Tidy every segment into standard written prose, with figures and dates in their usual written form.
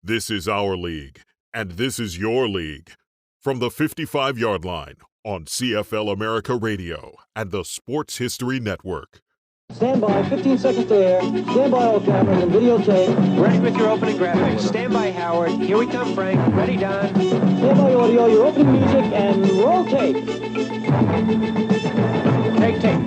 This is our league, and this is your league. From the 55-yard line on CFL America Radio and the Sports History Network. Stand by, 15 seconds to air. Stand by all cameras and videotape. Ready with your opening graphics. Stand by, Howard. Here we come, Frank. Ready, Don. Stand by audio, your opening music, and roll tape. Take tape.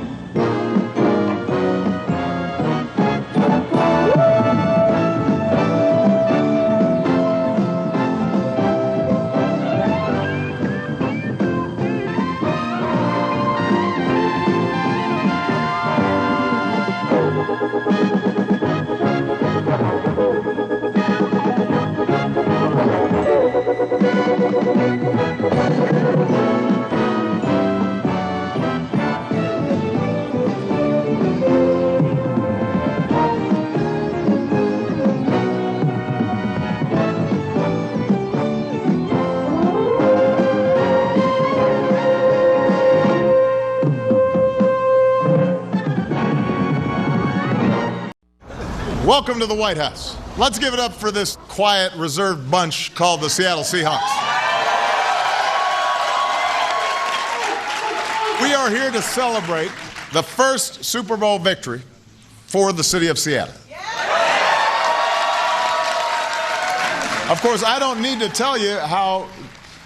Welcome to the White House. Let's give it up for this quiet, reserved bunch called the Seattle Seahawks. We are here to celebrate the first Super Bowl victory for the city of Seattle. Of course, I don't need to tell you how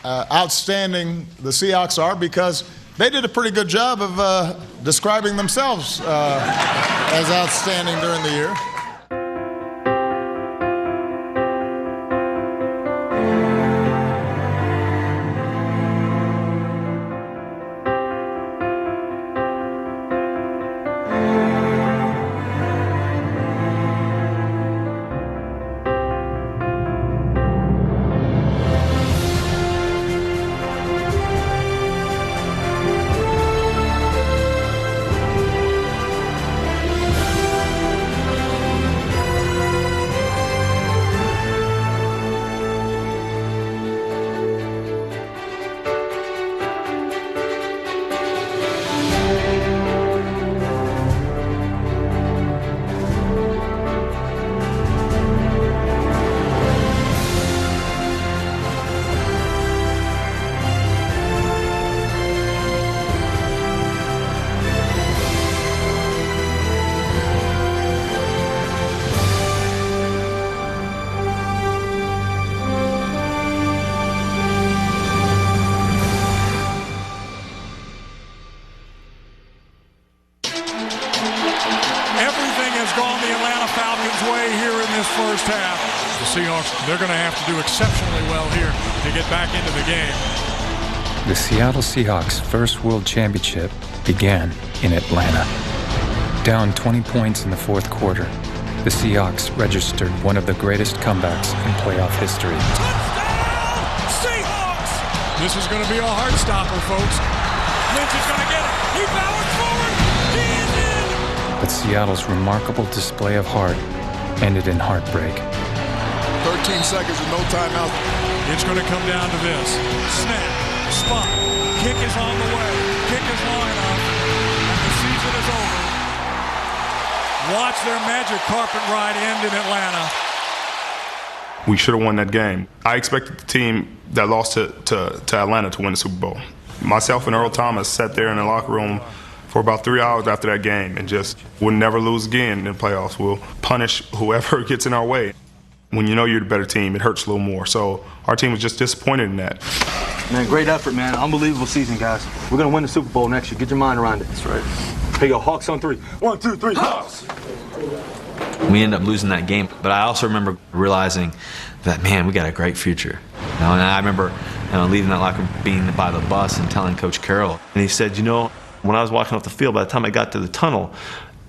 outstanding the Seahawks are because they did a pretty good job of describing themselves as outstanding during the year. They're going to have to do exceptionally well here to get back into the game. The Seattle Seahawks' first World Championship began in Atlanta. Down 20 points in the fourth quarter, the Seahawks registered one of the greatest comebacks in playoff history. Touchdown, Seahawks! This is going to be a heart stopper, folks. Lynch is going to get it. He powers forward. He is in. But Seattle's remarkable display of heart ended in heartbreak. 13 seconds with no timeout. It's going to come down to this. Snap, spot, kick is on the way. Kick is long enough, and the season is over. Watch their magic carpet ride end in Atlanta. We should have won that game. I expected the team that lost to Atlanta to win the Super Bowl. Myself and Earl Thomas sat there in the locker room for about 3 hours after that game and just would never lose again in the playoffs. We'll punish whoever gets in our way. When you know you're the better team, it hurts a little more. So our team was just disappointed in that. Man, great effort, man. Unbelievable season, guys. We're going to win the Super Bowl next year. Get your mind around it. That's right. Here you go, Hawks on three. 1, 2, 3, Hawks! We ended up losing that game, but I also remember realizing that, man, we got a great future. You know, and I remember leaving that locker room, being by the bus and telling Coach Carroll. And he said, when I was walking off the field, by the time I got to the tunnel,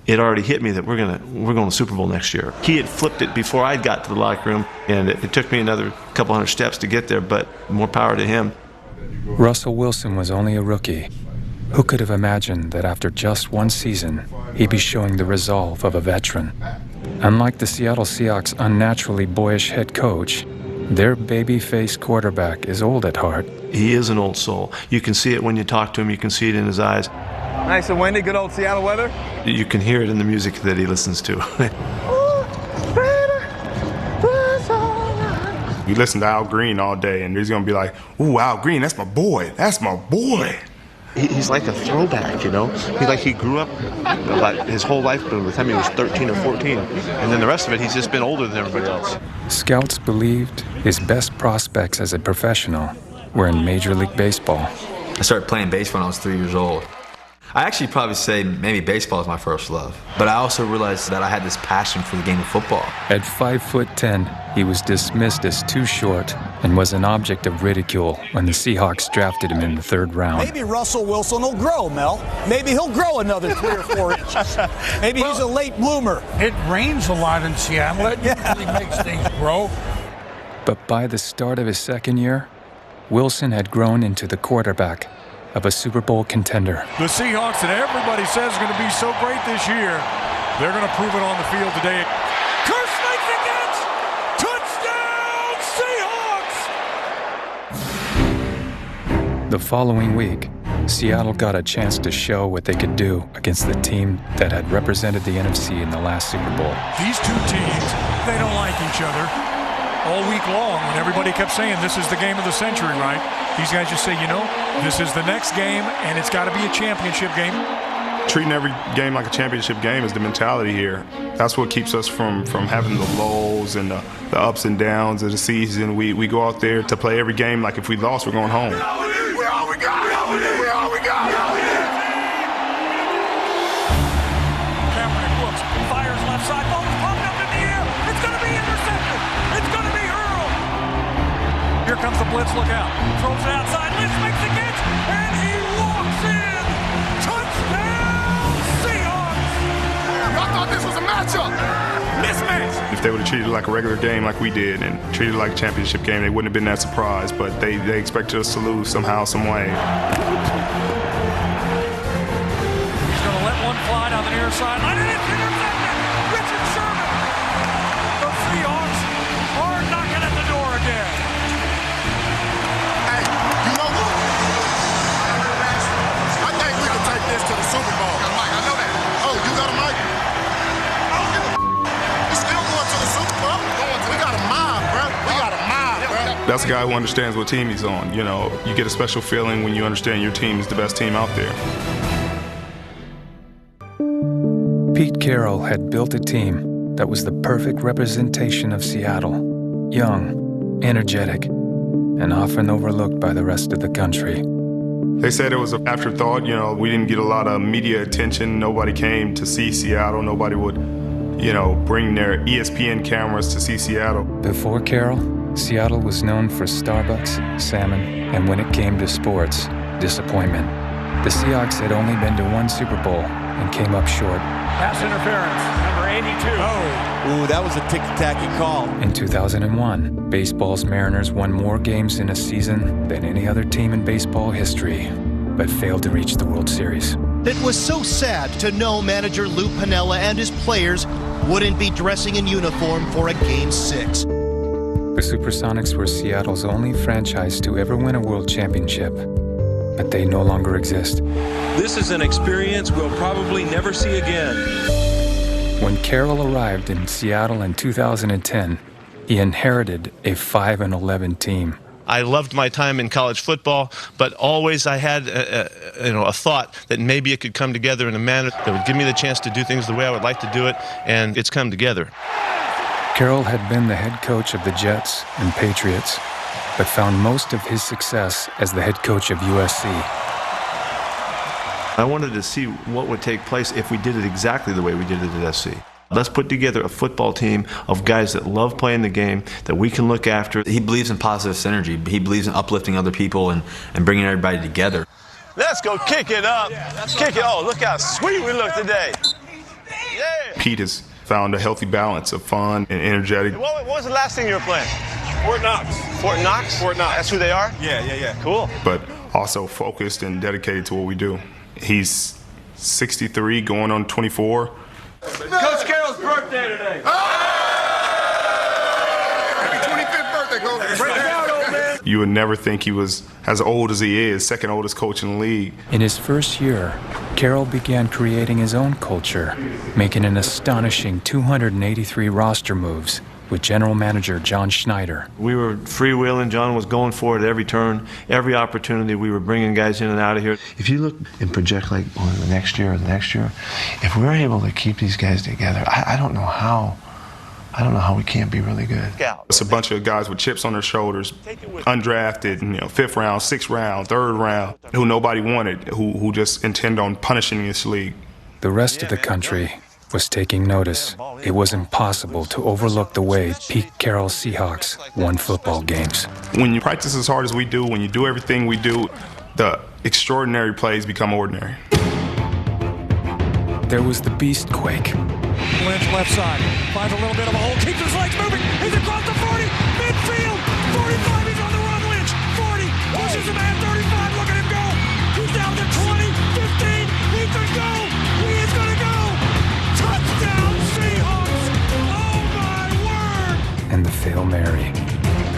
it already hit me that we're going to the Super Bowl next year. He had flipped it before I got to the locker room, and it took me another couple hundred steps to get there, but more power to him. Russell Wilson was only a rookie. Who could have imagined that after just one season, he'd be showing the resolve of a veteran? Unlike the Seattle Seahawks' unnaturally boyish head coach, their baby-faced quarterback is old at heart. He is an old soul. You can see it when you talk to him. You can see it in his eyes. Nice and windy, good old Seattle weather. You can hear it in the music that he listens to. You listen to Al Green all day, and he's going to be like, ooh, Al Green, that's my boy. That's my boy. He's like a throwback, you know? He grew up like his whole life, but by the time he was 13 or 14. And then the rest of it, he's just been older than everybody else. Scouts believed his best prospects as a professional were in Major League Baseball. I started playing baseball when I was 3 years old. I actually probably say maybe baseball is my first love, but I also realized that I had this passion for the game of football. At 5'10", he was dismissed as too short and was an object of ridicule when the Seahawks drafted him in the 3rd round. Maybe Russell Wilson will grow, Mel. Maybe he'll grow another 3 or 4 inches. Maybe he's a late bloomer. It rains a lot in Seattle. It usually makes things grow. But by the start of his 2nd year, Wilson had grown into the quarterback of a Super Bowl contender. The Seahawks that everybody says are going to be so great this year, they're going to prove it on the field today. Curse makes the catch! Touchdown, Seahawks! The following week, Seattle got a chance to show what they could do against the team that had represented the NFC in the last Super Bowl. These two teams, they don't like each other. All week long, when everybody kept saying this is the game of the century, right? These guys just say, you know, this is the next game, and it's got to be a championship game. Treating every game like a championship game is the mentality here. That's what keeps us from having the lulls and the ups and downs of the season. We go out there to play every game like if we lost, we're going home. We're all we got. We're all we got. Kaepernick looks, fires left side, ball is popped up in the air. It's going to be intercepted. It's going to be hurled. Here comes the blitz, look out. Throws it outside, Lynch makes the catch, and he walks in. Touchdown, Seahawks. Y'all thought this was a matchup. Mismatch. If they would have treated it like a regular game like we did and treated it like a championship game, they wouldn't have been that surprised, but they expected us to lose somehow, some way. He's going to let one fly down the near sideline, and it's intercepted. Richard Sherman. The Seahawks are knocking at the door again. Hey, you know what? I think we can take this to the Super Bowl. I got a mic, I know that. Oh, you got a mic? I don't give a We still going to the Super Bowl. We got a mob, bro. We got a mob, bro. That's a guy who understands what team he's on. You know, you get a special feeling when you understand your team is the best team out there. Pete Carroll had built a team that was the perfect representation of Seattle. Young, energetic, and often overlooked by the rest of the country. They said it was an afterthought. You know, we didn't get a lot of media attention. Nobody came to see Seattle. Nobody would, you know, bring their ESPN cameras to see Seattle. Before Carroll, Seattle was known for Starbucks, salmon, and when it came to sports, disappointment. The Seahawks had only been to 1 Super Bowl and came up short. Pass interference, number 82. Ooh, that was a ticky-tacky call. In 2001, baseball's Mariners won more games in a season than any other team in baseball history, but failed to reach the World Series. It was so sad to know manager Lou Piniella and his players wouldn't be dressing in uniform for a Game 6. The Supersonics were Seattle's only franchise to ever win a world championship, but they no longer exist. This is an experience we'll probably never see again. When Carroll arrived in Seattle in 2010, he inherited a 5-11 team. I loved my time in college football, but always I had a thought that maybe it could come together in a manner that would give me the chance to do things the way I would like to do it, and it's come together. Carroll had been the head coach of the Jets and Patriots, but found most of his success as the head coach of USC. I wanted to see what would take place if we did it exactly the way we did it at SC. Let's put together a football team of guys that love playing the game, that we can look after. He believes in positive synergy. He believes in uplifting other people and bringing everybody together. Let's go kick it up. Kick it. Oh, look how sweet we look today. Yeah. Pete has found a healthy balance of fun and energetic. What was the last thing you were playing? Fort Knox. Fort Knox? Fort Knox. That's who they are? Yeah. Cool. But also focused and dedicated to what we do. He's 63, going on 24. Coach Carroll's birthday today. Happy 25th birthday, Coach. Break it out, old man. You would never think he was as old as he is, second oldest coach in the league. In his first year, Carroll began creating his own culture, making an astonishing 283 roster moves with general manager John Schneider. We were freewheeling. John was going for it every turn, every opportunity. We were bringing guys in and out of here. If you look and project like on the next year or the next year, if we're able to keep these guys together, I don't know how we can't be really good. It's a bunch of guys with chips on their shoulders, undrafted, 5th round, 6th round, 3rd round, who nobody wanted, who just intend on punishing this league. The rest of the country was taking notice. It was impossible to overlook the way peak Carroll Seahawks won football games. When you practice as hard as we do, when you do everything we do, the extraordinary plays become ordinary. There was the beast quake. Lynch left side, finds a little bit of a hole, keeps his legs moving, he's across the 40, midfield, 45, he's on the run, Lynch, 40, pushes the man, 35, look at him go, he's down to 20, 15, he could go, he is gonna go, touchdown Seahawks, oh my word! And the Hail Mary.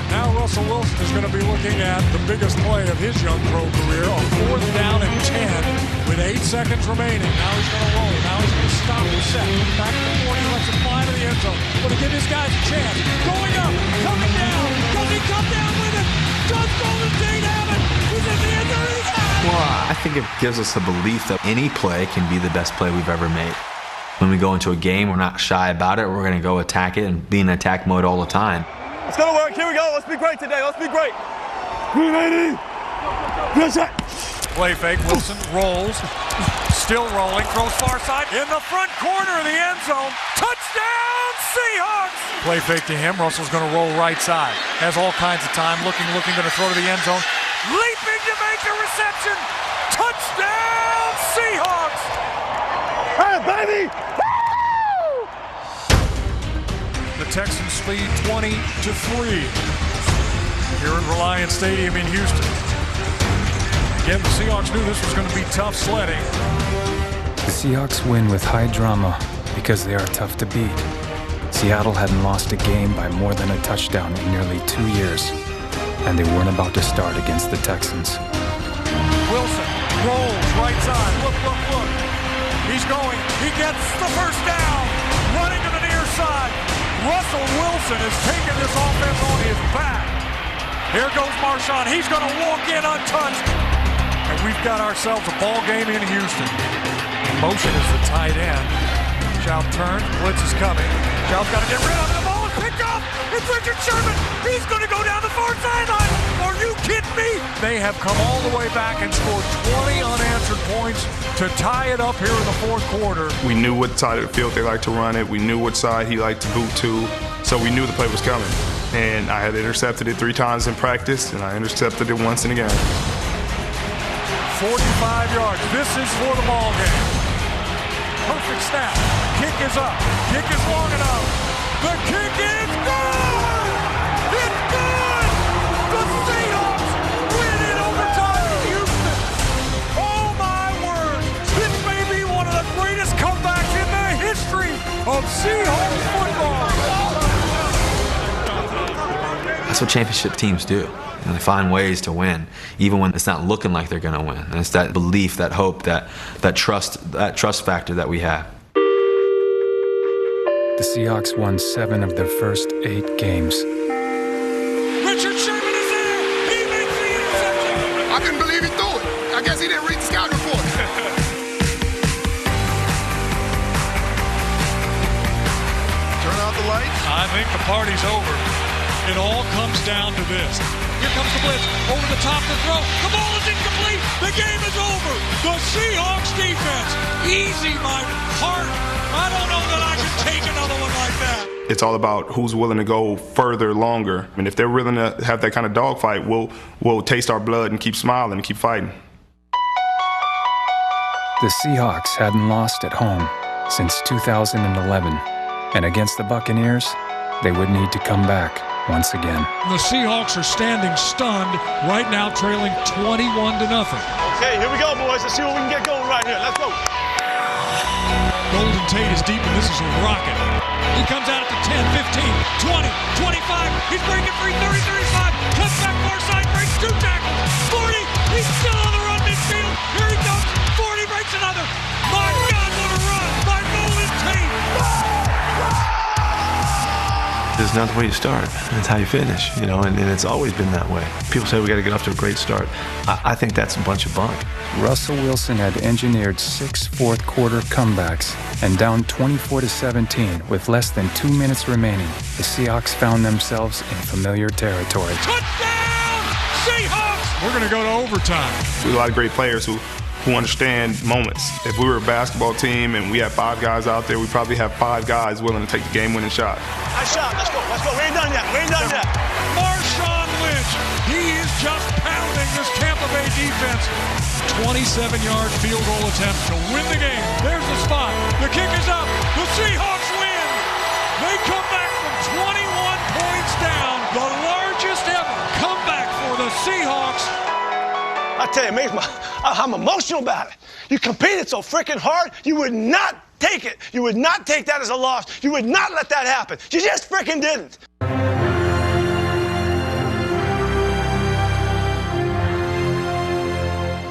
Now Russell Wilson is going to be looking at the biggest play of his young pro career on 4th down and 10 with 8 seconds remaining. Now he's going to roll. Now he's going to stop the set. Back to the 40, lets it fly to the end zone. Going to give his guys a chance. Going up, coming down. Does he come down with it? Does Golden State have it? He's in the end zone. He's out. Well, I think it gives us the belief that any play can be the best play we've ever made. When we go into a game, we're not shy about it. We're going to go attack it and be in attack mode all the time. It's gonna work. Here we go. Let's be great today. Let's be great. 380. Good shot. Play fake. Wilson rolls. Still rolling. Throws far side. In the front corner of the end zone. Touchdown Seahawks. Play fake to him. Russell's going to roll right side. Has all kinds of time. Looking. Going to throw to the end zone. Leaping to make the reception. Touchdown Seahawks. Hey, baby. The Texans lead 20-3 here at Reliant Stadium in Houston. Again, the Seahawks knew this was going to be tough sledding. The Seahawks win with high drama because they are tough to beat. Seattle hadn't lost a game by more than a touchdown in nearly 2 years, and they weren't about to start against the Texans. Wilson rolls right side. Look. He's going. He gets the first down. Running to the near side. Russell Wilson has taken this offense on his back. Here goes Marshawn. He's going to walk in untouched. And we've got ourselves a ball game in Houston. In motion is the tight end. Schaub turns. Blitz is coming. Schaub's got to get rid of it. The ball is picked up. It's Richard Sherman. He's going to go down the far sideline. Are you kidding me? They have come all the way back and scored 20 unanswered points to tie it up here in the fourth quarter. We knew what side of the field they liked to run it. We knew what side he liked to boot to. So we knew the play was coming. And I had intercepted it 3 times in practice, and I intercepted it once in a game. 45 yards. This is for the ball game. Perfect snap. Kick is up. Kick is long enough. The kick is good! It's good! The Seahawks win in overtime in Houston. Oh my word! This may be one of the greatest comebacks in the history of Seahawks football. That's what championship teams do. They find ways to win, even when it's not looking like they're going to win. And it's that belief, that hope, that trust factor that we have. The Seahawks won 7 of their first 8 games. Richard Sherman is there. He makes the interception. I couldn't believe he threw it. I guess he didn't read the scout report. Turn out the lights. I think the party's over. It all comes down to this. Here comes the blitz. Over the top to throw. The ball is incomplete. The game is over. The Seahawks defense. Easy, my heart. I don't know that I can take another one like that. It's all about who's willing to go further, longer. And if they're willing to have that kind of dogfight, we'll taste our blood and keep smiling and keep fighting. The Seahawks hadn't lost at home since 2011, and against the Buccaneers, they would need to come back once again. The Seahawks are standing stunned, right now trailing 21-0. Okay, here we go, boys. Let's see what we can get going right here. Let's go. Golden Tate is deep, and this is a rocket. He comes out at the 10, 15, 20, 25. He's breaking free, 30, 35. Cuts back far side, breaks 2 tackles. 40, he's still on the run midfield. Here he comes. 40 breaks another. My God, what a run by Golden Tate. His it's not the way you start, it's how you finish, you know, and it's always been that way. People say we got to get off to a great start. I think that's a bunch of bunk. Russell Wilson had engineered 6 fourth-quarter comebacks, and down 24-17 with less than 2 minutes remaining, the Seahawks found themselves in familiar territory. Touchdown, Seahawks! We're going to go to overtime. There's a lot of great players who understand moments. If we were a basketball team and we had 5 guys out there, we probably have 5 guys willing to take the game-winning shot. Nice shot. Let's go. We ain't done yet. Marshawn Lynch, he is just pounding this Tampa Bay defense. 27-yard field goal attempt to win the game. There's the spot. The kick is up. The Seahawks win. They come back from 21 points down. The largest ever comeback for the Seahawks. I tell you, I'm emotional about it. You competed so freaking hard, you would not take it. You would not take that as a loss. You would not let that happen. You just freaking didn't.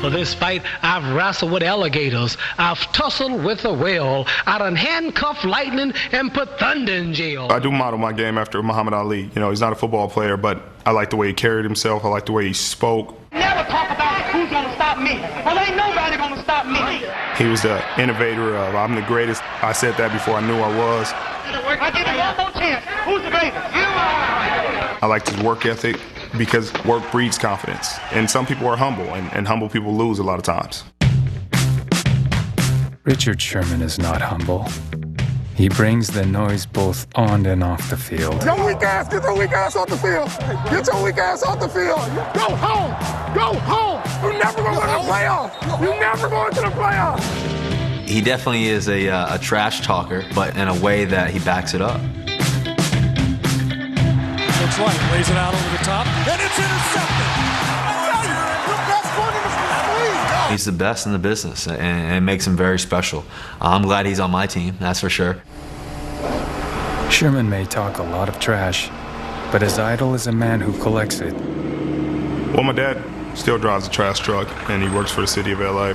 For this fight, I've wrestled with alligators. I've tussled with a whale. I done handcuffed lightning and put thunder in jail. I do model my game after Muhammad Ali. You know, he's not a football player, but I like the way he carried himself. I like the way he spoke. Never talk about who's gonna stop me. Well, ain't nobody gonna stop me. He was the innovator of I'm the greatest. I said that before I knew I was. I give you one more chance. Who's the greatest? You are. I liked his work ethic because work breeds confidence. And some people are humble, and humble people lose a lot of times. Richard Sherman is not humble. He brings the noise both on and off the field. Your weak ass, get your weak ass off the field. Get your weak ass off the field. Go home. Go home. You're never going to the playoffs. You're never going to the playoffs. He definitely is a trash talker, but in a way that he backs it up. Looks like lays it out over the top, and it's intercepted. He's the best in the business, and it makes him very special. I'm glad he's on my team, that's for sure. Sherman may talk a lot of trash, but his idol is a man who collects it. Well, my dad still drives a trash truck, and he works for the city of LA.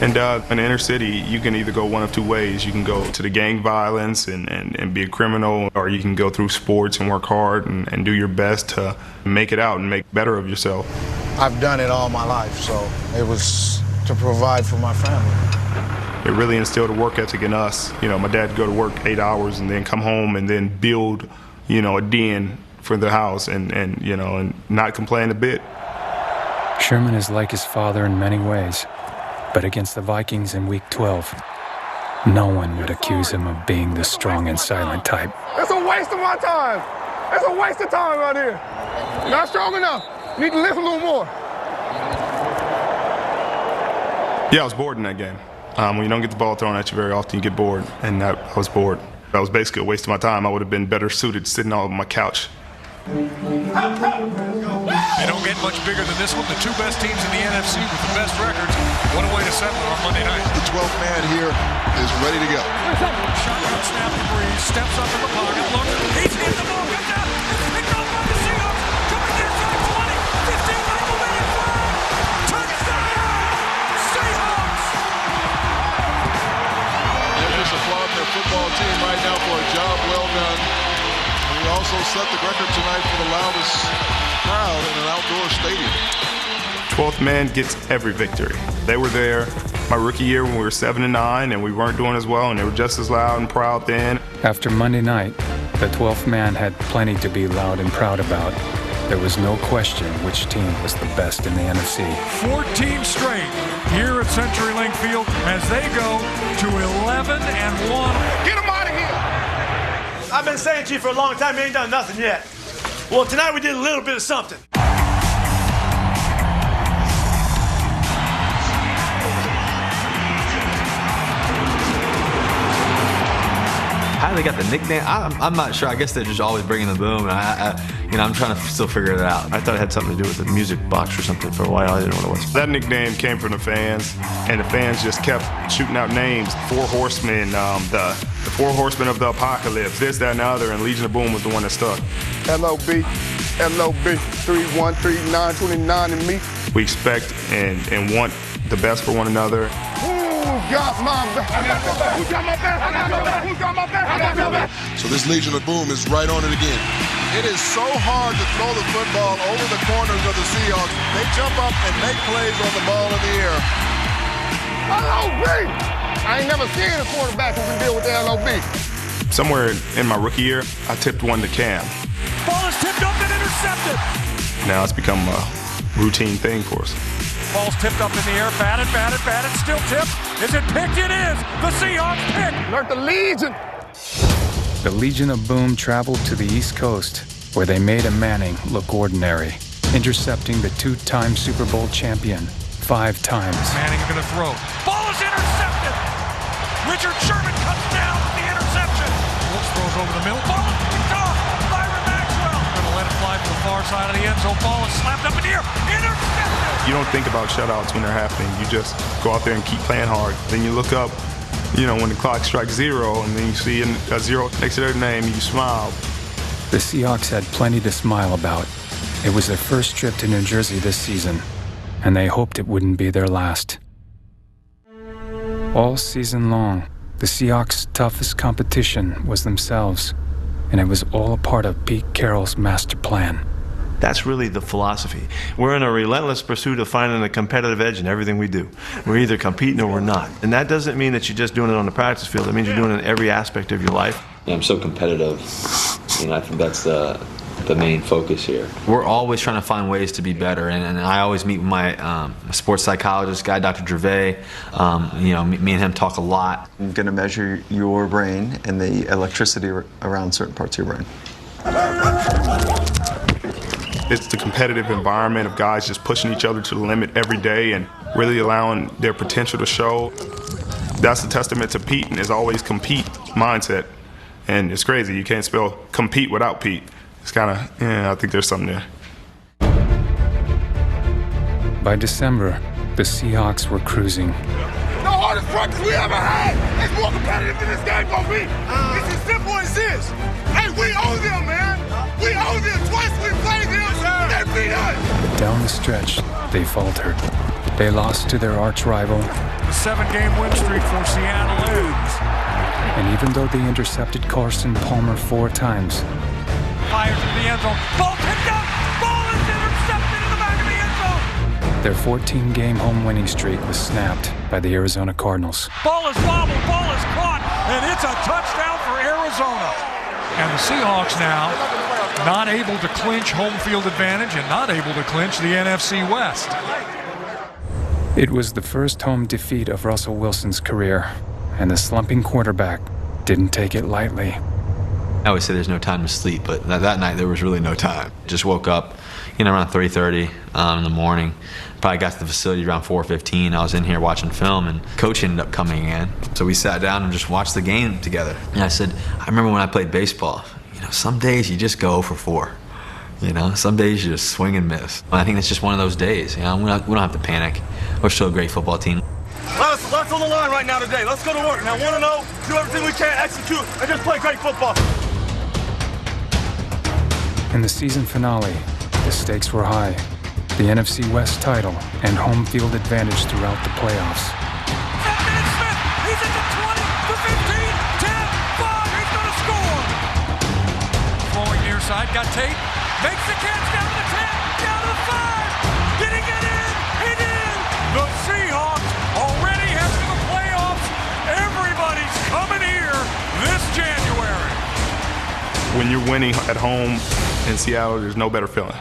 And in the inner city, you can either go one of 2 ways. You can go to the gang violence and be a criminal, or you can go through sports and work hard and do your best to make it out and make better of yourself. I've done it all my life, so it was to provide for my family. It really instilled a work ethic in us. You know, my dad would go to work 8 hours and then come home and then build, you know, a den for the house and you know, and not complain a bit. Sherman is like his father in many ways, but against the Vikings in Week 12, no one would accuse him of being the strong and silent type. It's a waste of my time. It's a waste of time out here. Not strong enough. You need to lift a little more. Yeah, I was bored in that game. When you don't get the ball thrown at you very often, you get bored, and I was bored. That was basically a waste of my time. I would have been better suited sitting on my couch. They don't get much bigger than this one. The 2 best teams in the NFC with the best records. What a way to settle it on Monday night. The 12th man here is ready to go. Shotgun snap to Breeze, steps up in the pocket, looks, he's hit the ball, comes out, it's picked off by the Seahawks, coming inside 20, 15, Michael Williams, touchdown, Seahawks! They're just applauding their football team right now for a job well done. We also set the record tonight for the loudest crowd in an outdoor stadium. 12th man gets every victory. They were there my rookie year when we were 7-9 and we weren't doing as well, and they were just as loud and proud then. After Monday night, the 12th man had plenty to be loud and proud about. There was no question which team was the best in the NFC. 14 straight here at CenturyLink Field as they go to 11-1. Get him out of here! I've been saying to you for a long time, you ain't done nothing yet. Well, tonight we did a little bit of something. How they got the nickname? I'm not sure. I guess they're just always bringing the boom. And I'm trying to still figure it out. I thought it had something to do with the music box or something for a while. I didn't know what it was. That nickname came from the fans, and the fans just kept shooting out names. 4 Horsemen, the 4 Horsemen of the Apocalypse, this, that, and the other, and Legion of Boom was the one that stuck. LOB, 313929 and me. We expect and want the best for one another. got my back? Who got my back? I got your back. Who got my back? I got your back. So this Legion of Boom is right on it again. It is so hard to throw the football over the corners of the Seahawks. They jump up and make plays on the ball in the air. LOB! I ain't never seen a quarterback who can deal with the LOB. Somewhere in my rookie year, I tipped one to Cam. Ball is tipped up and intercepted. Now it's become a routine thing for us. Ball's tipped up in the air, batted, still tipped. Is it picked? It is. The Seahawks pick. Alert the Legion. The Legion of Boom traveled to the East Coast, where they made a Manning look ordinary, intercepting the two-time Super Bowl champion 5 times. Manning going to throw. Ball is intercepted. Richard Sherman cuts down with the interception. Wilkes throws over the middle. Ball is picked off. Byron Maxwell going to let it fly to the far side of the end zone. Ball is slapped up in the air. Intercepted. You don't think about shutouts when they're happening. You just go out there and keep playing hard. Then you look up, when the clock strikes 0, and then you see a 0 next to their name, and you smile. The Seahawks had plenty to smile about. It was their first trip to New Jersey this season, and they hoped it wouldn't be their last. All season long, the Seahawks' toughest competition was themselves, and it was all a part of Pete Carroll's master plan. That's really the philosophy. We're in a relentless pursuit of finding a competitive edge in everything we do. We're either competing or we're not. And that doesn't mean that you're just doing it on the practice field. It means you're doing it in every aspect of your life. Yeah, I'm so competitive. I think that's the main focus here. We're always trying to find ways to be better, and I always meet with my sports psychologist guy, Dr. Gervais. Me and him talk a lot. I'm going to measure your brain and the electricity around certain parts of your brain. It's the competitive environment of guys just pushing each other to the limit every day and really allowing their potential to show. That's a testament to Pete and his always compete mindset. And it's crazy, you can't spell compete without Pete. It's kind of, I think there's something there. By December, the Seahawks were cruising. The hardest practice we ever had. It's more competitive than this game gonna be. It's as simple as this. Hey, we owe them, man. We owe them. Twice we played them. They beat us. But down the stretch, they faltered. They lost to their arch rival. The 7-game win streak for Seattle ends. And even though they intercepted Carson Palmer 4 times, fires to the end zone. Ball picked up. Ball is intercepted in the back of the end zone. Their 14-game home winning streak was snapped by the Arizona Cardinals. Ball is wobbled. Ball is caught, and it's a touchdown for Arizona. And the Seahawks now not able to clinch home field advantage and not able to clinch the NFC West. It was the first home defeat of Russell Wilson's career, and the slumping quarterback didn't take it lightly. I always say there's no time to sleep, but that night there was really no time. Just woke up, around 3:30 in the morning. Probably got to the facility around 4:15. I was in here watching film, and Coach ended up coming in. So we sat down and just watched the game together. And I said, I remember when I played baseball, some days you just go for 4. Some days you just swing and miss. And I think it's just one of those days. We don't have to panic. We're still a great football team. Let's on the line right now today. Let's go to work. Now, 1-0, do everything we can, execute, and just play great football. In the season finale, the stakes were high. The NFC West title and home field advantage throughout the playoffs. He's at the 20, the 15, 10, 5, he's going to score. Throwing near side, got Tate, makes the catch down to the 10, down to the 5. Did he get in? He did. The Seahawks already headed to the playoffs. Everybody's coming here this January. When you're winning at home in Seattle, there's no better feeling.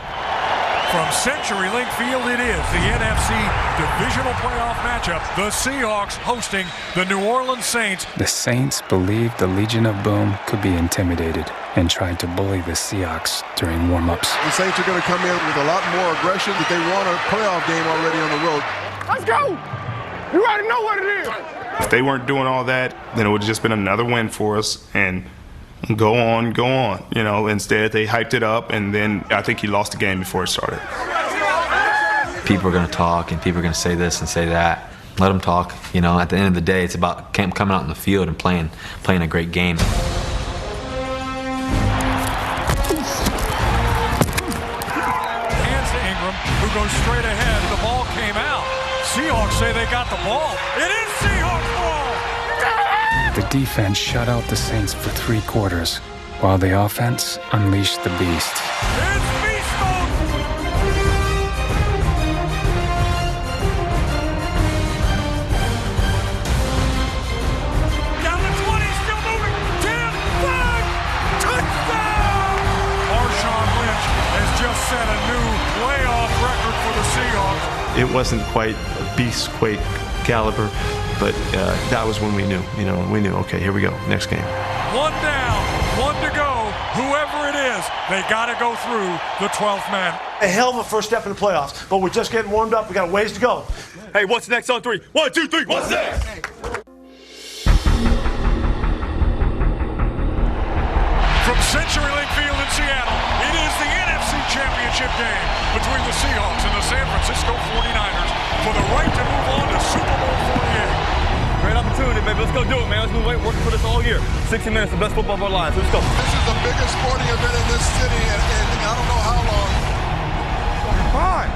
From CenturyLink Field, it is the NFC Divisional Playoff matchup. The Seahawks hosting the New Orleans Saints. The Saints believed the Legion of Boom could be intimidated and tried to bully the Seahawks during warm-ups. The Saints are going to come in with a lot more aggression that they won a playoff game already on the road. Let's go. You already know what it is. If they weren't doing all that, then it would have just been another win for us. And go on. Instead, they hyped it up, and then I think he lost the game before it started. People are going to talk, and people are going to say this and say that. Let them talk. At the end of the day, it's about coming out in the field and playing a great game. Hands to Ingram, who goes straight ahead. The ball came out. Seahawks say they got the ball. It is Seahawks ball. The defense shut out the Saints for 3 quarters, while the offense unleashed the beast. It's beast mode. Down to 20, still moving. 10, 5, touchdown! Marshawn Lynch has just set a new playoff record for the Seahawks. It wasn't quite a beast-quake caliber, but that was when we knew, okay, here we go, next game. 1 down, 1 to go. Whoever it is, they got to go through the 12th man. A hell of a first step in the playoffs, but we're just getting warmed up. We got a ways to go. Hey, what's next on 3? 1, 2, 3. What's next? From CenturyLink Field in Seattle, it is the NFC Championship game between the Seahawks and the San Francisco 49ers for the right to move on to Super Bowl XLVIII. Great opportunity, baby. Let's go do it, man. Let's been working for this all year. 60 minutes, the best football of our lives. Let's go. This is the biggest sporting event in this city, and I don't know how long. Fun.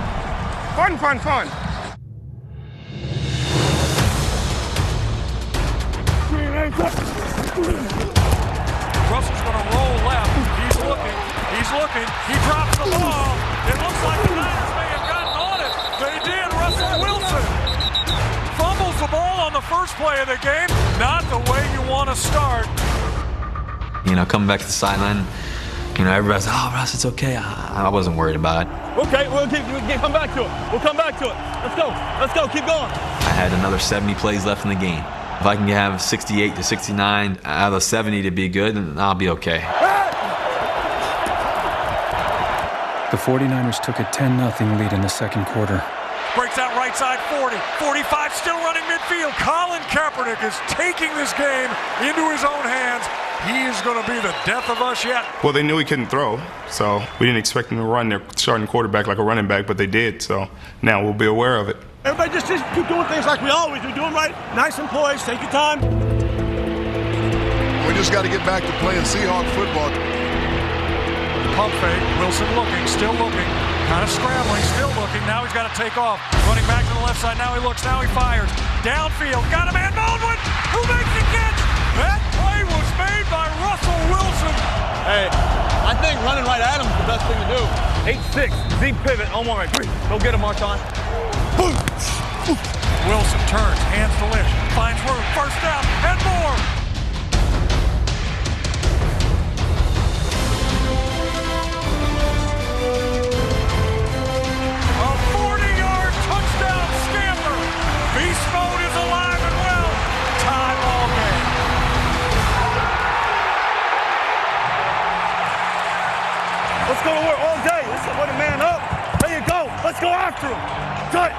Russell's going to roll left. He's looking. He drops the ball. It looks like the Niners may have gotten on it. They did. Russell Wilson fumbles the ball on the first play of the game. Not the way you want to start. Coming back to the sideline, everybody's, oh, Russ, it's okay. I wasn't worried about it. Okay, we'll come back to it. We'll come back to it. Let's go. Keep going. I had another 70 plays left in the game. If I can have 68 to 69 out of the 70 to be good, then I'll be okay. The 49ers took a 10-0 lead in the second quarter. Breaks out right side 40, 45, still running midfield. Colin Kaepernick is taking this game into his own hands. He is going to be the death of us yet. Well, they knew he couldn't throw, so we didn't expect them to run their starting quarterback like a running back, but they did, so now we'll be aware of it. Everybody just keep doing things like we always do. Doing right, nice and poised, take your time. We just got to get back to playing Seahawk football. Pump fake, Wilson looking, still looking, kind of scrambling, still looking. Now he's got to take off. Running back to the left side, now he looks, now he fires. Downfield, got a man, Baldwin, who makes the catch? That play was made by Russell Wilson. Hey, I think running right at him is the best thing to do. 8-6, Z pivot, on 1 right. Go get him, Marshawn. Wilson turns, hands to Lynch, finds room, first down, and more. A 40-yard touchdown scamper. Beast mode is alive and well. Tie ball game. Let's go to work all day. Let's put a man up. There you go. Let's go after him. Cut.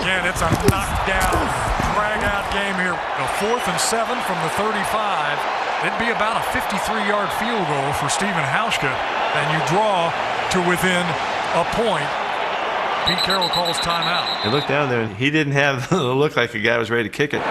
Again, it's a knockdown, drag-out game here. A 4th and 7 from the 35. It'd be about a 53-yard field goal for Stephen Hauschka, and you draw to within a point. Pete Carroll calls timeout. I looked down there, and he didn't have the look like a guy was ready to kick it.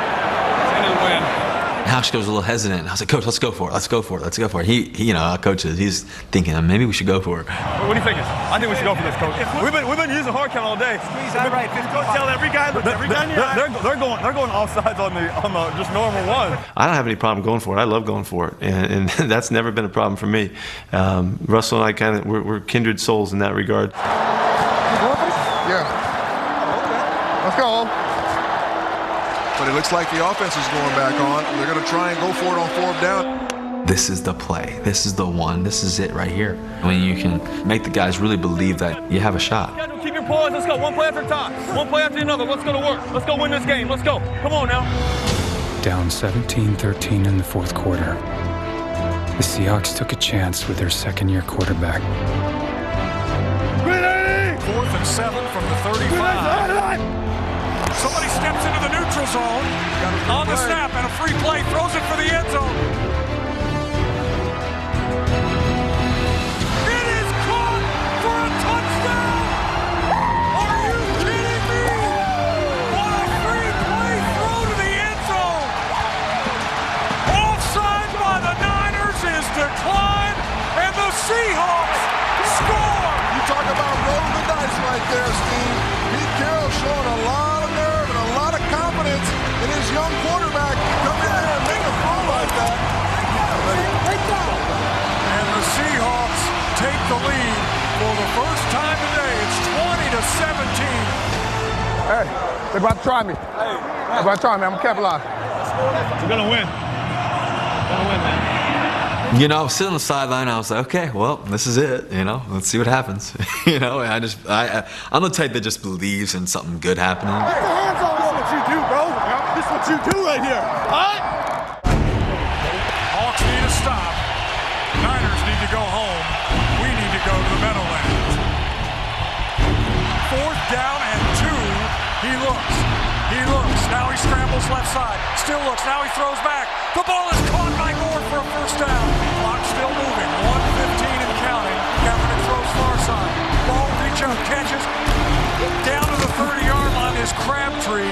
Hauschka was a little hesitant. I was like, Coach, let's go for it. Let's go for it. He our coach he's thinking, maybe we should go for it. What do you think? I think we should go for this, Coach. We've been using hard count all day. Squeeze out right. Tell every guy, look, every guy in your eye. They're going offsides on the just normal one. I don't have any problem going for it. I love going for it, and that's never been a problem for me. Russell and I we're kindred souls in that regard. Yeah. Let's go. But it looks like the offense is going back on. They're going to try and go for it on 4th down. This is the play. This is the one. This is it right here. When you can make the guys really believe that you have a shot. Keep your poise. Let's go. One play after a time. One play after another. Let's go to work. Let's go win this game. Let's go. Come on now. Down 17-13 in the fourth quarter. The Seahawks took a chance with their second-year quarterback. 4th and 7 from the 35. Somebody steps into the neutral zone on the snap, and a free play throws it for the end zone. It is caught for a touchdown! Are you kidding me? What a free play throw to the end zone! Offside by the Niners is declined, and the Seahawks score! You talk about rolling the dice right there, Steve. Pete Carroll showing a lot of nerve and a young quarterback come in there and make a throw like that. And the Seahawks take the lead for the first time today. It's 20-17. Hey, they're about to try me. They're about to try me. I'm going to capitalize. We're going to win. We're going to win, man. You know, I was sitting on the sideline. I was like, okay, well, this is it. You know, let's see what happens. You know, I'm the type that just believes in something good happening. Put your hands on. This is what you do, bro. This is what you do right here. All right? Hawks need a stop. Niners need to go home. We need to go to the Meadowlands. 4th down and 2. He looks. He looks. Now he scrambles left side. Still looks. Now he throws back. The ball is caught by Gore for a first down. Clock still moving. 1:15 and counting. Kaepernick throws far side. Ball reach out. Catches. Down to the 30-yard line is Crabtree.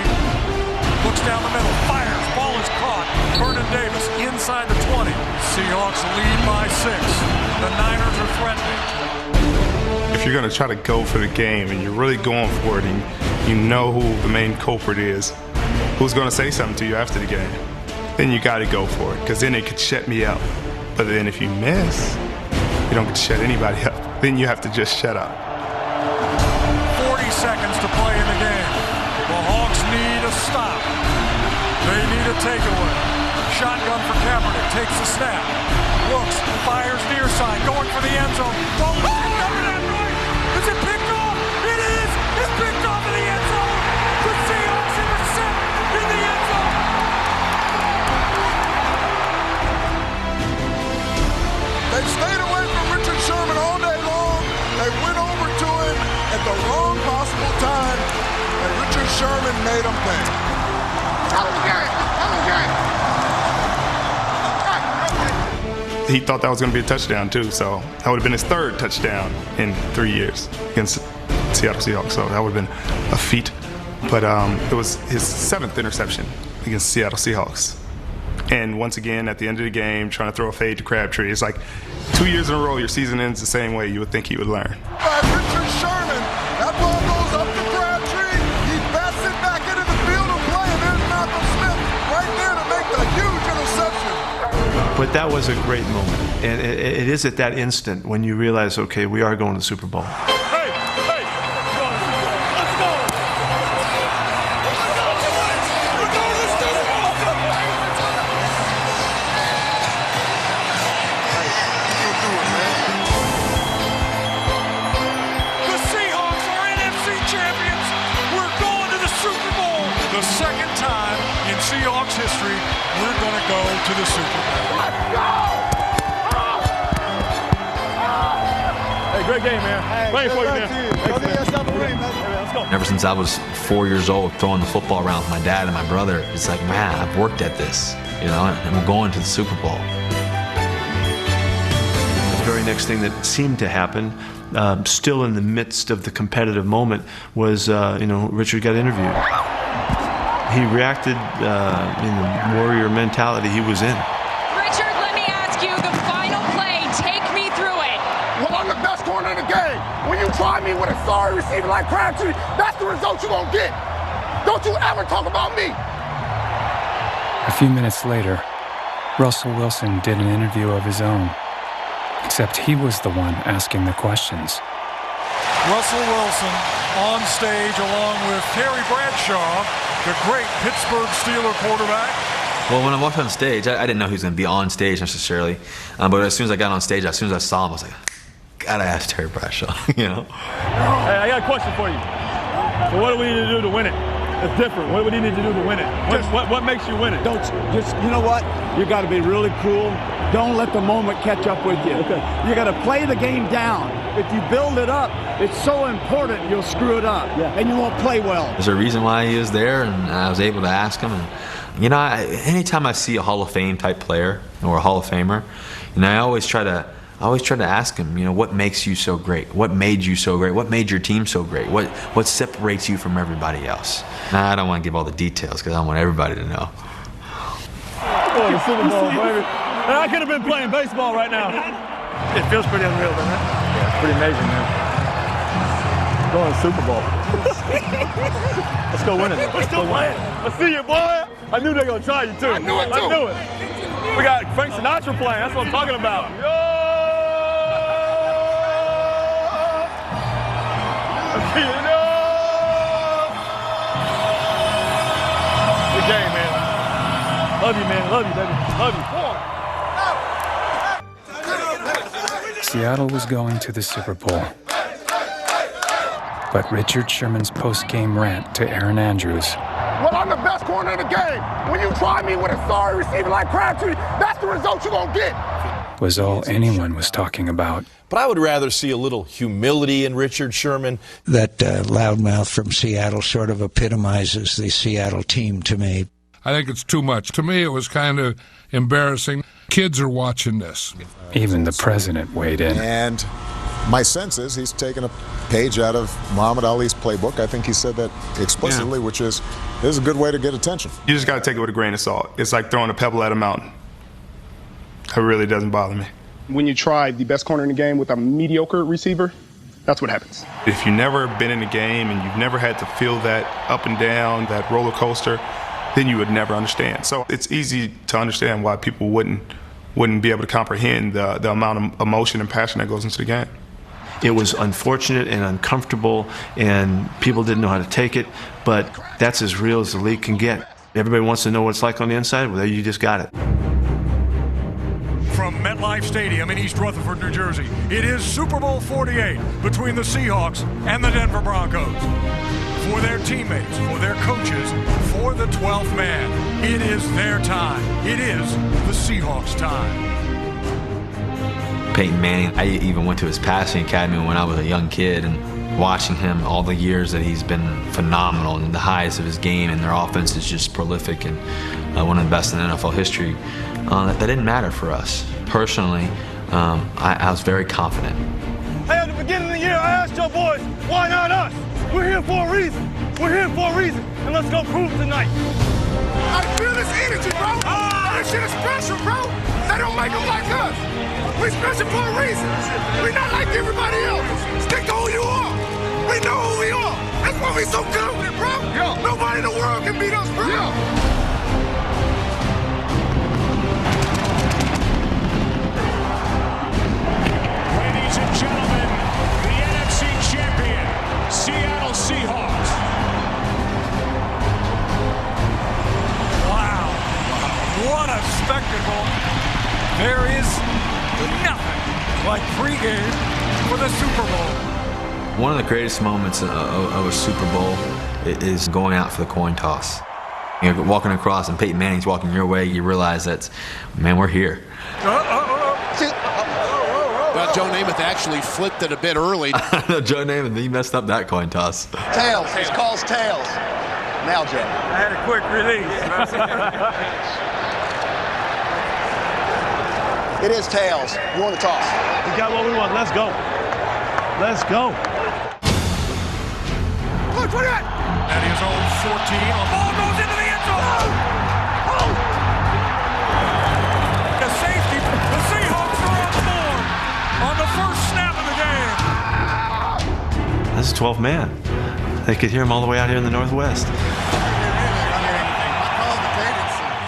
Looks down the middle. Fires. Ball is caught. Vernon Davis inside the 20. Seahawks lead by 6. The Niners are threatening. If you're going to try to go for the game and you're really going for it and you know who the main culprit is, who's going to say something to you after the game, then you got to go for it, because then it could shut me up. But then if you miss, you don't get to shut anybody up. Then you have to just shut up. 40 seconds to play in the game. The Hawks need a stop. They need a takeaway. Shotgun for Kaepernick. Takes the snap. Looks. Fires near side. Going for the end zone. Ball is picked up in that right. Is it picked off? It is. It's picked off in the end zone. The Seahawks intercept in the end zone. They stayed away from Richard Sherman all day long. They went over to him at the wrong possible time, and Richard Sherman made them pay. Tell him again. Tell him again. He thought that was going to be a touchdown too, so that would have been his 3rd touchdown in 3 years against Seattle Seahawks. So that would have been a feat. But it was his 7th interception against Seattle Seahawks. And once again, at the end of the game, trying to throw a fade to Crabtree. It's like 2 years in a row, your season ends the same way. You would think he would learn. By Richard Sherman, that ball goes up to Crabtree. He bats it back into the field of play, and there's Malcolm Smith right there to make the huge interception. But that was a great moment. And it is at that instant when you realize, okay, we are going to the Super Bowl. The second time in Seahawks history, we're going to go to the Super Bowl. Let's go! Hey, great game, man. Hey, playing for you, man. Let's go. Ever since I was 4 years old, throwing the football around with my dad and my brother, it's like, man, I've worked at this, you know, and we're going to the Super Bowl. The very next thing that seemed to happen, still in the midst of the competitive moment, was, Richard got interviewed. He reacted in the warrior mentality he was in. Richard, let me ask you the final play. Take me through it. Well, I'm the best corner in the game. When you try me with a sorry receiver like Crabtree, that's the result you're going to get. Don't you ever talk about me. A few minutes later, Russell Wilson did an interview of his own, except he was the one asking the questions. Russell Wilson on stage along with Terry Bradshaw, the great Pittsburgh Steelers quarterback. Well, when I walked on stage, I didn't know he was going to be on stage necessarily. But as soon as I got on stage, as soon as I saw him, I was like, gotta ask Terry Bradshaw, you know? Hey, I got a question for you. So what do we need to do to win it? It's different. What do we need to do to win it? What makes you win it? Don't just, you know what? You got to be really cool. Don't let the moment catch up with you. Okay. You got to play the game down. If you build it up, it's so important you'll screw it up, and you won't play well. There's a reason why he was there, and I was able to ask him. And you know, anytime I see a Hall of Fame type player or a Hall of Famer, and I always try to ask him, you know, what makes you so great? What made you so great? What made your team so great? What separates you from everybody else? Now, I don't want to give all the details because I want everybody to know. Oh, the Super Bowl, baby. I could have been playing baseball right now. It feels pretty unreal, doesn't it? Yeah, it's pretty amazing, man. Going to the Super Bowl. Let's go win it. We're still playing. I'll see you, boy. I knew they were going to try you, too. I knew it, too. I knew it. We got Frank Sinatra playing. That's what I'm talking about. Good game, man. Love you, man. Love you, baby. Love you. Seattle was going to the Super Bowl. But Richard Sherman's post-game rant to Aaron Andrews Well, I'm the best corner in the game. When you try me with a sorry receiver like Crabtree, that's the result you're going to get. was all anyone was talking about. But I would rather see a little humility in Richard Sherman. That loudmouth from Seattle sort of epitomizes the Seattle team to me. I think it's too much. To me, it was kind of embarrassing. Kids are watching this. Even the president weighed in. And my sense is he's taken a page out of Muhammad Ali's playbook. I think he said that explicitly, which is, this is a good way to get attention. You just got to take it with a grain of salt. It's like throwing a pebble at a mountain. It really doesn't bother me. When you try the best corner in the game with a mediocre receiver, that's what happens. If you've never been in a game and you've never had to feel that up and down, that roller coaster, then you would never understand. So it's easy to understand why people wouldn't be able to comprehend the amount of emotion and passion that goes into the game. It was unfortunate and uncomfortable, and people didn't know how to take it, but that's as real as the league can get. Everybody wants to know what it's like on the inside. Well, there you just got it. From MetLife Stadium in East Rutherford, New Jersey, it is Super Bowl XLVIII between the Seahawks and the Denver Broncos. For their teammates, for their coaches, for the 12th man, it is their time. It is the Seahawks' time. Peyton Manning, I even went to his passing academy when I was a young kid, and watching him all the years that he's been phenomenal and the highest of his game, and their offense is just prolific and one of the best in NFL history. That didn't matter for us. Personally, I was very confident. Hey, at the beginning of the year, I asked your boys, why not us? We're here for a reason. We're here for a reason, and let's go prove tonight. I feel this energy, bro. This shit is special, bro. They don't make them like us. We special for a reason. We not like everybody else. Stick to who you are. We know who we are. That's why we so confident, bro. Yeah. Nobody in the world can beat us, bro. Yeah. Ladies and gentlemen, the NFC champion, Seattle Seahawks. Wow. What a spectacle. There is nothing like pregame for the Super Bowl. One of the greatest moments of a Super Bowl is going out for the coin toss. You're walking across and Peyton Manning's walking your way, you realize that, man, we're here. Joe Namath actually flipped it a bit early. Joe Namath, he messed up that coin toss. Tails. It's called tails. Now, Joe. I had a quick release. It is tails. You want to toss? We got what we want. Let's go. Let's go. Look, look at that. At his own 14, the ball goes into the end zone. The safety, the Seahawks are on the board on the first snap of the game. That's a 12th man. They could hear him all the way out here in the Northwest.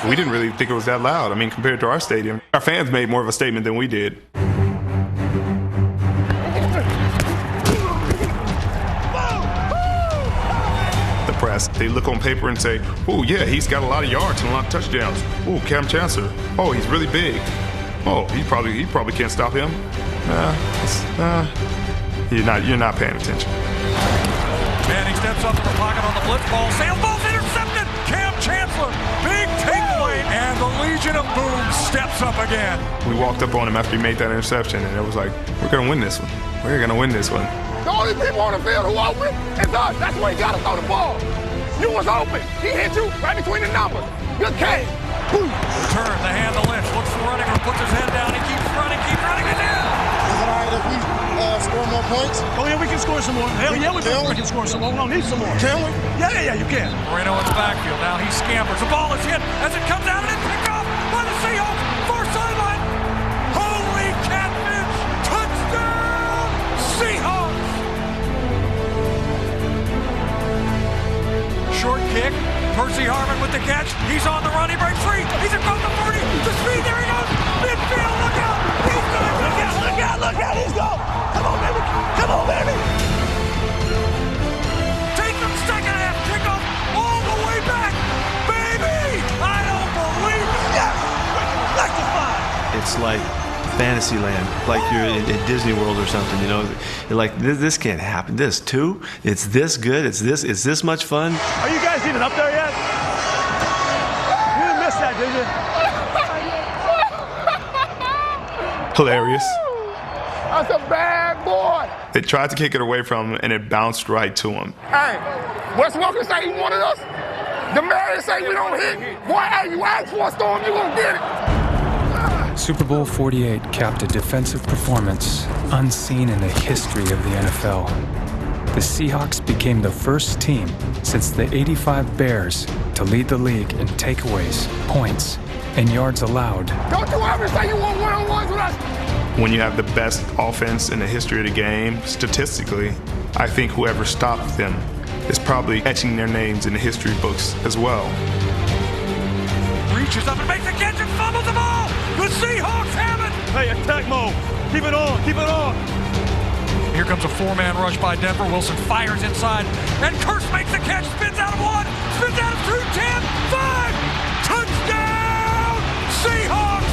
We didn't really think it was that loud. I mean, compared to our stadium, our fans made more of a statement than we did. The press, they look on paper and say, oh, yeah, he's got a lot of yards and a lot of touchdowns. Oh, Cam Chancellor. Oh, he's really big. Oh, he probably can't stop him. You're not paying attention. Manning steps up in the pocket on the blitz ball. Sails ball's intercepted. Cam Chancellor, big takeaway, and the Legion of Boom steps up again. We walked up on him after he made that interception, and it was like, we're gonna win this one. We're gonna win this one. The only people on the field who open is us. That's where you got to throw the ball. You was open. He hit you right between the numbers. Good catch. Boom. Return, the hand to Lynch. Looks for running, or puts his head down. He keeps running, and in. Is it all right if we score more points? Oh, yeah, we can score some more. Hell, yeah, we can score some more. We don't need some more. Can we? Yeah, you can. Moreno in the backfield. Now he scampers. The ball is hit as it comes out, and it's picked off by the Seahawks. Far sideline. Holy catfish. Touchdown, Seahawks. Short kick. Percy Harmon with the catch. He's on the run. He breaks free. He's across the 40. The speed. There he goes. Midfield. Look out. He's going. Look out. Look out. Look out. He's gone. Come on, baby. Come on, baby. Take them second half. Kickoff all the way back. Baby. I don't believe it. Yes. Electrified. It's like Fantasyland, like you're in Disney World or something, you know. You're like, this can't happen. This too? It's this good? It's this much fun? Are you guys even up there yet? You didn't miss that, did you? Hilarious. That's a bad boy. They tried to kick it away from him, and it bounced right to him. Hey, Wes Welker say he wanted us. The mayor say we don't hit. Boy, hey, you ask for a storm, you gonna get it. Super Bowl XLVIII capped a defensive performance unseen in the history of the NFL. The Seahawks became the first team since the '85 Bears to lead the league in takeaways, points, and yards allowed. Don't you ever say you want one-on-ones with us. When you have the best offense in the history of the game, statistically, I think whoever stopped them is probably etching their names in the history books as well. Reaches up and makes a catch and fumbles the ball. The Seahawks have it. Hey, attack mode. Keep it on. Keep it on. Here comes a four-man rush by Denver. Wilson fires inside, and Kurtz makes the catch. Spins out of 1, spins out of 2, 10, 5. Touchdown, Seahawks!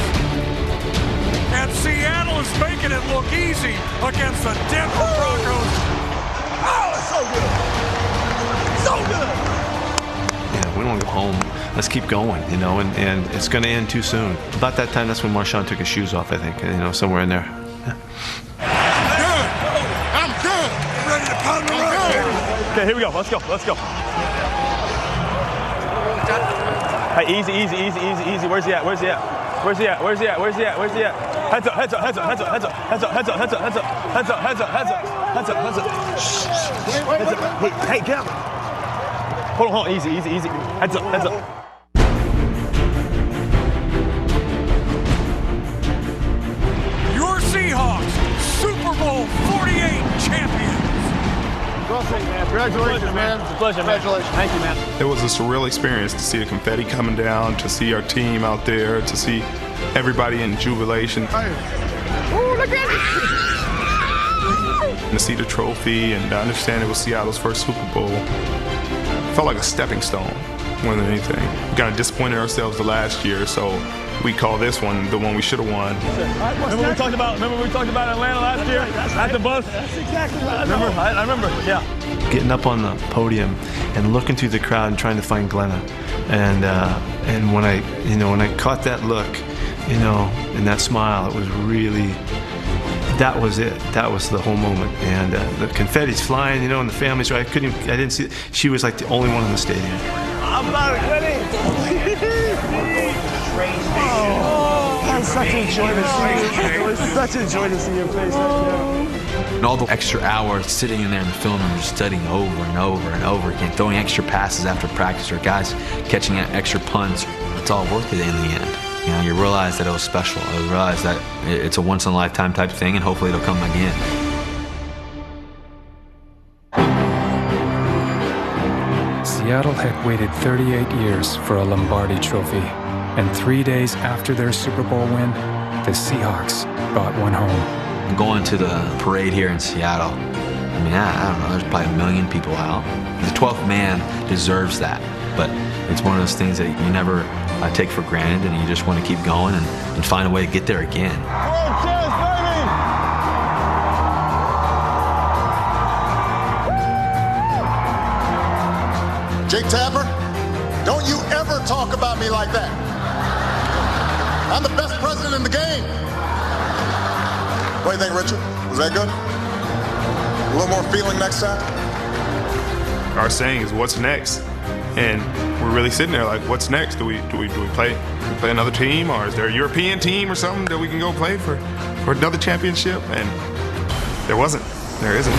And Seattle is making it look easy against the Denver Broncos. Oh, it's so good. So good. Yeah, we don't go home. Let's keep going, you know, and it's going to end too soon. About that time, that's when Marshawn took his shoes off, I think, you know, somewhere in there. Yeah. I'm good. Ready to pound the road. Okay, here we go. Let's go. Let's go. Hey, easy, easy, easy, easy, easy. Where's he at? Where's he at? Where's he at? Where's he at? Where's he at? Where's he at? Heads up, heads up, heads up, heads up, heads up, heads up, heads up, heads up, heads up, heads up, heads up, heads up, heads up, heads up. Heads up. Hey, get out. Hold on, easy, easy, easy. Heads up, heads up. Your Seahawks, Super Bowl XLVIII champions. Congratulations, man. It's a pleasure, man. Congratulations. Thank you, man. It was a surreal experience to see the confetti coming down, to see our team out there, to see everybody in jubilation. Hey. Ooh, look at it. And to see the trophy and to understand it was Seattle's first Super Bowl. It felt like a stepping stone more than anything. We kind of disappointed ourselves the last year, so we call this one the one we should have won. Remember we talked about Atlanta last year at the bus? That's exactly what I remember. I remember, yeah. Getting up on the podium and looking through the crowd and trying to find Glenna, and when I caught that look, you know, and that smile, it was really, that was it. That was the whole moment, and the confetti's flying, you know, and the family's right. I didn't see it. She was like the only one in the stadium. I'm about it, Glenny. Oh, it's such a joy to see you. It was such a joy to see your face. And all the extra hours sitting in there in the film room, just studying over and over and over again, throwing extra passes after practice, or guys catching extra punts. It's all worth it in the end. You know, you realize that it was special. You realize that it's a once-in-a-lifetime type thing, and hopefully it'll come again. Seattle had waited 38 years for a Lombardi trophy, and 3 days after their Super Bowl win, the Seahawks brought one home. Going to the parade here in Seattle, I mean, I don't know, there's probably 1 million people out. The 12th man deserves that, but it's one of those things that you never take for granted, and you just want to keep going and find a way to get there again. Jake Tapper, don't you ever talk about me like that. I'm the best president in the game. What do you think, Richard? Was that good? A little more feeling next time? Our saying is, what's next? And we're really sitting there like, what's next? Do we play another team, or is there a European team or something that we can go play for another championship? And there wasn't. There isn't.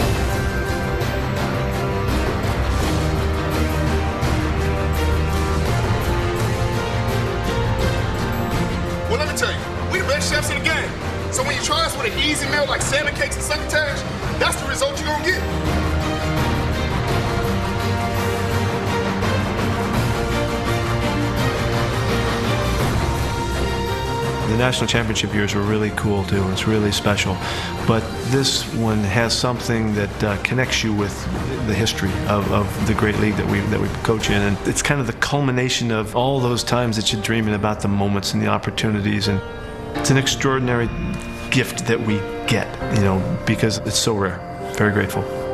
Well, let me tell you, we the best chefs in the game. So when you try us with an easy meal like salmon cakes and succotash, that's the result you're gonna get. national championship years were really cool too. It's really special. But this one has something that connects you with the history of the great league that we coach in. And it's kind of the culmination of all those times that you're dreaming about the moments and the opportunities. And it's an extraordinary gift that we get, because it's so rare. Very grateful.